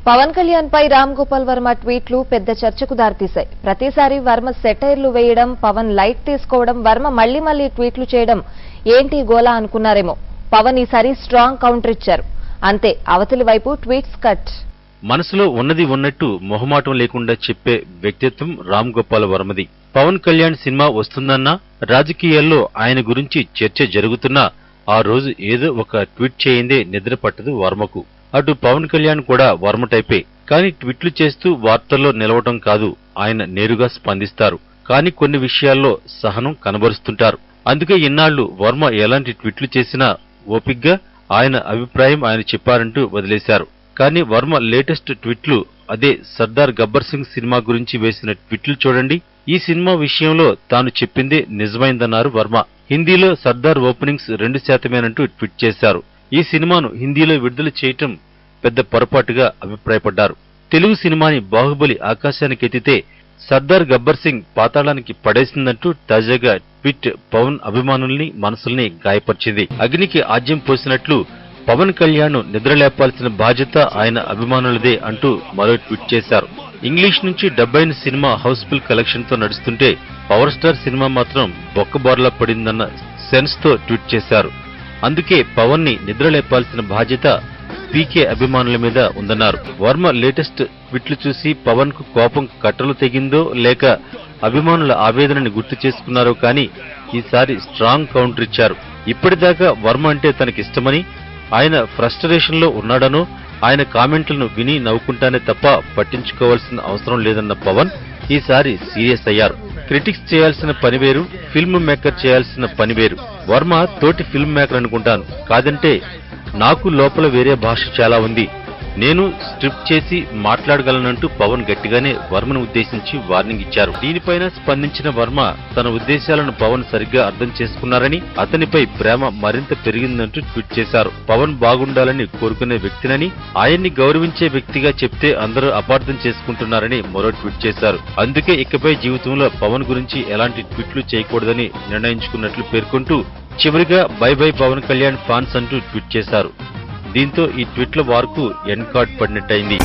పవన్ కళ్యాణ్ పై రామ్ గోపాల్ వర్మ ట్వీట్లు పెద్ద చర్చకు దారితీశాయి. ప్రతిసారి వర్మ సెటైర్లు వేయడం, పవన్ లైట్ తీసుకోవడం, వర్మ మళ్లీ ట్వీట్లు చేయడం ఏంటి గోలా అనుకున్నారేమో. పవన్ ఈసారి స్ట్రాంగ్ కౌంటర్ ఇచ్చారు. అంతే, అవతలి వైపు ట్వీట్స్ కట్. మనసులో ఉన్నది ఉన్నట్టు మొహమాటం లేకుండా చెప్పే వ్యక్తిత్వం రామ్ గోపాల్ వర్మది. పవన్ కళ్యాణ్ సినిమా వస్తుందన్నా, రాజకీయాల్లో ఆయన గురించి చర్చ జరుగుతున్నా ఆ రోజు ఏదో ఒక ట్వీట్ చేయిందే నిద్ర పట్టదు వర్మకు. అటు పవన్ కళ్యాణ్ కూడా వర్మ టైపే. కానీ ట్వీట్లు చేస్తూ వార్తల్లో నిలవటం కాదు, ఆయన నేరుగా స్పందిస్తారు. కానీ కొన్ని విషయాల్లో సహనం కనబరుస్తుంటారు. అందుకే ఇన్నాళ్లు వర్మ ఎలాంటి ట్వీట్లు చేసినా ఓపిగ్గా ఆయన అభిప్రాయం ఆయన చెప్పారంటూ వదిలేశారు. కానీ వర్మ లేటెస్ట్ ట్వీట్లు, అదే సర్దార్ గబ్బర్ సింగ్ సినిమా గురించి వేసిన ట్వీట్లు చూడండి. ఈ సినిమా విషయంలో తాను చెప్పిందే నిజమైందన్నారు వర్మ. హిందీలో సర్దార్ ఓపెనింగ్స్ 2% ట్వీట్ చేశారు. ఈ సినిమాను హిందీలో విడుదల చేయటం పెద్ద పొరపాటుగా అభిప్రాయపడ్డారు. తెలుగు సినిమాని బాహుబలి ఆకాశానికెత్తితే సర్దార్ గబ్బర్ సింగ్ పాతాళానికి పడేసిందంటూ తాజాగా ట్వీట్ పవన్ అభిమానుల్ని, మనసుల్ని గాయపరిచింది. అగ్నికి ఆజ్యం పోసినట్లు పవన్ కళ్యాణ్ నిద్రలేపాల్సిన బాధ్యత ఆయన అభిమానులదే అంటూ మరో ట్వీట్ చేశారు. ఇంగ్లీష్ నుంచి డబ్ అయిన సినిమా హౌస్ఫుల్ కలెక్షన్ తో నడుస్తుంటే పవర్ స్టార్ సినిమా మాత్రం బొక్కబోర్లా పడిందన్న సెన్స్ తో ట్వీట్ చేశారు. అందుకే పవన్ ని నిద్రలేపాల్సిన బాధ్యత పీకే అభిమానుల మీద ఉందన్నారు. వర్మ లేటెస్ట్ ట్వీట్లు చూసి పవన్ కు కోపం కట్టలు తెగిందో లేక అభిమానుల ఆవేదనని గుర్తు చేసుకున్నారో కానీ ఈసారి స్ట్రాంగ్ కౌంటర్ ఇచ్చారు. ఇప్పటిదాకా వర్మ అంటే తనకిష్టమని, ఆయన ఫ్రస్ట్రేషన్ లో ఉన్నాడనో ఆయన కామెంట్లను విని నవ్వుకుంటానే తప్ప పట్టించుకోవాల్సిన అవసరం లేదన్న పవన్ ఈసారి సీరియస్ అయ్యారు. క్రిటిక్స్ చేయాల్సిన పని వేరు, ఫిల్మ్ మేకర్ చేయాల్సిన పని వేరు. వర్మ తోటి ఫిల్మ్ మేకర్ అనుకుంటాను, కాదంటే నాకు లోపల వేరే భాష చాలా ఉంది, నేను స్క్రిప్ట్ చేసి మాట్లాడగలనంటూ పవన్ గట్టిగానే వర్మను ఉద్దేశించి వార్నింగ్ ఇచ్చారు. దీనిపైన స్పందించిన వర్మ తన ఉద్దేశాలను పవన్ సరిగ్గా అర్థం చేసుకున్నారని, అతనిపై ప్రేమ మరింత పెరిగిందంటూ ట్వీట్ చేశారు. పవన్ బాగుండాలని కోరుకునే వ్యక్తినని, ఆయన్ని గౌరవించే వ్యక్తిగా చెప్తే అందరూ అపార్థం చేసుకుంటున్నారని మరో ట్వీట్ చేశారు. అందుకే ఇకపై జీవితంలో పవన్ గురించి ఎలాంటి ట్వీట్లు చేయకూడదని నిర్ణయించుకున్నట్లు పేర్కొంటూ చివరిగా bye bye Pawan Kalyan fans అంటూ ట్వీట్ చేశారు. దీంతో ఈ ట్వీట్ల వార్కు ఎండ్ కార్డ్ పడినట్టయింది.